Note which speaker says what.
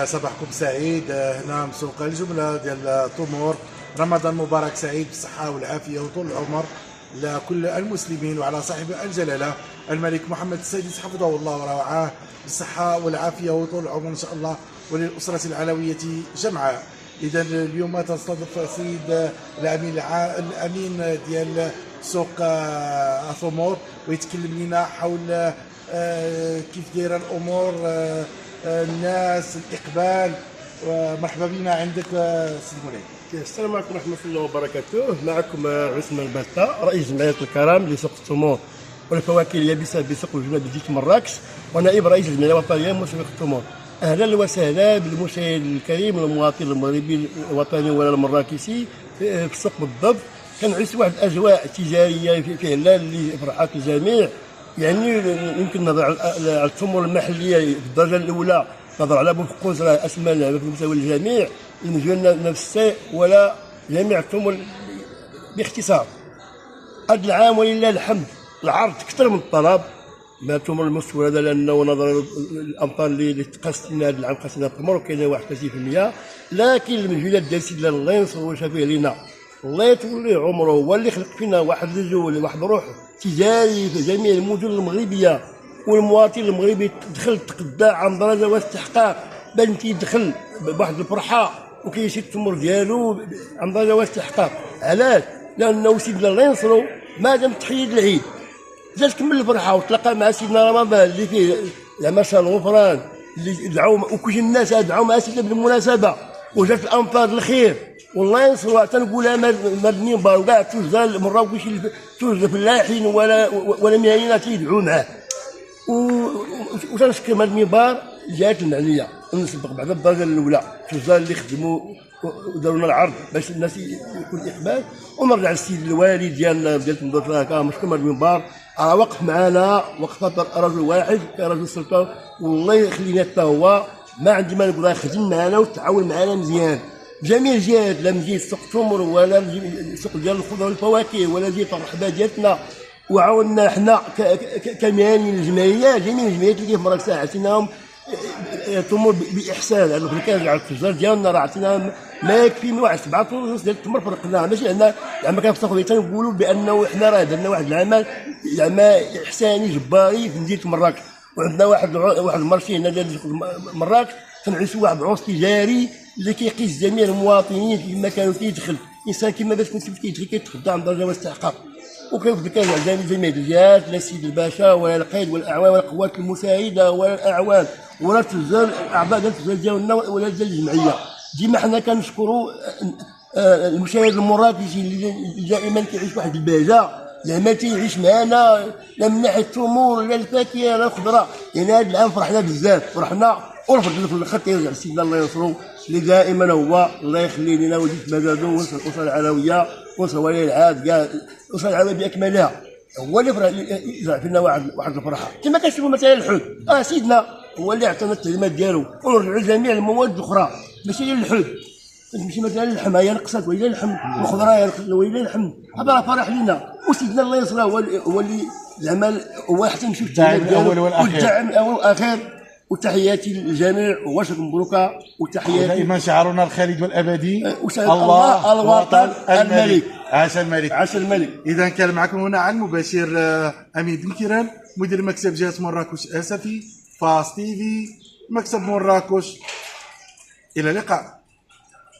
Speaker 1: صباحكم سعيد. هنا من سوق الجمله ديال طمور. رمضان مبارك سعيد بالصحه والعافيه وطول العمر لكل المسلمين وعلى صاحب الجلاله الملك محمد السادس حفظه الله ورعاه بالصحه والعافيه وطول العمر ان شاء الله، وللاسره العلويه جمعاء. اذا اليوم تستضيف السيد الامين ديال سوق طمور ويتكلم لنا حول كيف دايره الامور، الناس، الاقبال. ومرحبا بنا عندك سيدي مولاي.
Speaker 2: السلام عليكم ورحمه الله وبركاته. معكم عثمان الباتا رئيس جمعيه الكرم لسوق التمور والفواكه اليابسه بسوق الجمله بجزيره مراكش، ونائب رئيس الجمعيه الوطنيه مسوق التمور. اهلا وسهلا بالمشاهد الكريم المواطن المغربي الوطني ولا المراكشي في السوق بالضبط. كنعيش واحد الاجواء تجاريه فعلا اللي فرحات الجميع. يعني يمكن نظر على التمور المحليه في الدرجه الاولى، نظر على بوفقوس راه اسمى لعبه في مستوى الجميع، المجال نفسه ولا جميع التمور باختصار. هذا العام ولله الحمد العرض اكثر من الطلب مع التمور المستورده، لانه نظرا للامطار اللي تقاست لنا هذا العام قاسنا التمور وكاينه 31%، لكن المجهولات ديال سيدنا الله ينصر ويشافيه لنا، الله يطول ليه عمره، هو اللي خلق فينا واحد الرجل واحد روح تجاري في جميع المدن المغربيه، والمواطن المغربي دخل تقدى عن درجه واستحقاق، بان تيدخل بواحد الفرحه وكيشري التمر ديالو عن درجه واستحقاق. علاش؟ لانه سيدنا الله ينصرو ما دام تحيد العيد جا تكمل الفرحه وتلاقى مع سيدنا رمضان اللي فيه زعما شهر الغفران اللي دعوا وكل الناس دعوا مع سيدنا بالمناسبه، وجات الامطار الخير والله ينصروا. تنقولها ما المنبر وكاع توزع المراوكش توزع الفلاحين ولا مهنيين تيدعوا معاه، وتنشكر هذا المنبر الجهات المعنيه ونسبق بعد الدرجه الاولى التجار اللي خدموا وداروا لنا العرض باش الناس يكون اقبال. ونرجع للسيد الوالي ديالنا ديال تنظيف هكا مشكور هذا المنبر، وقف معنا وقف رجل واحد كرجل السلطه، والله يخلينا حتى هو ما عندي ما نقول، خدم معنا وتعاون معنا مزيان جميع الجهات، لا من جهه سوق التمر ولا سوق ديال الخضر والفواكه ولا جهه الرحبه ديالتنا، وعاوننا حنا كمهنيين الجمعيه جميع الجمعيات اللي في مراكش عطيناهم التمور باحسان. يعني كان على التجار ديالنا راه عطيناهم ما يكفي من واحد 7 طن ونص ديال التمر فرقناه، ماشي عندنا زعما كنفتخروا تنقولوا بانه حنا راه درنا واحد العمل زعما احساني جباري في مدينه مراكش، وعندنا واحد المارشي هنا ديال مراكش تنعيشوا واحد العرس تجاري اللي كيقيس جميع المواطنين كما كانوا تيدخل انسان كما باش كنت كيدخل كيتخدى عن درجه واستحقاق. وكنذكر جميع الجهات، لا السيد الباشا ولا القائد والاعوان ولا القوات المساعده ولا الاعوان ولا التجار اعضاء ديال التجار ديالنا ولا ديال الجمعيه. ديما حنا كنشكروا المشاهد المراكشي اللي دائما كيعيش واحد البهجه، زعما تيعيش معنا لا من ناحيه التمور لا الفاكهه لا الخضره. يعني هذا العام فرحنا بزاف، فرحنا ورفضنا في الاخر تيرجع سيدنا الله ينصرو اللي دائما هو الله يخلي لنا ويزيد مدده وينصر الاسره العلويه وينصر ولي العهد كاع الاسره العلويه باكملها، هو اللي فرح يزرع فينا واحد الفرحه. كما كنشوفوا مثلا الحوت، سيدنا هو اللي عطانا التعليمات ديالو، ونرجعوا لجميع المواد الاخرى ماشي غير الحوت. تمشي مثلا اللحم هي نقصت ولله الحمد، الخضره ولله الحمد، هذا فرح لنا. وسيدنا الله ينصره هو اللي زعما هو حتى نمشيو
Speaker 1: الداعم الاول والاخير
Speaker 2: والدعم الاول والاخير. وتحياتي للجميع وشكرا مبروكه، وتحياتي
Speaker 1: دائما شعارنا الخالد والابدي
Speaker 2: الله الوطن الملك.
Speaker 1: عاش الملك،
Speaker 2: عاش الملك.
Speaker 1: اذا كان معكم هنا على المباشر امين بن كيران مدير مكتب جهه مراكش اسفي فاس تي في مكتب مراكش. الى اللقاء.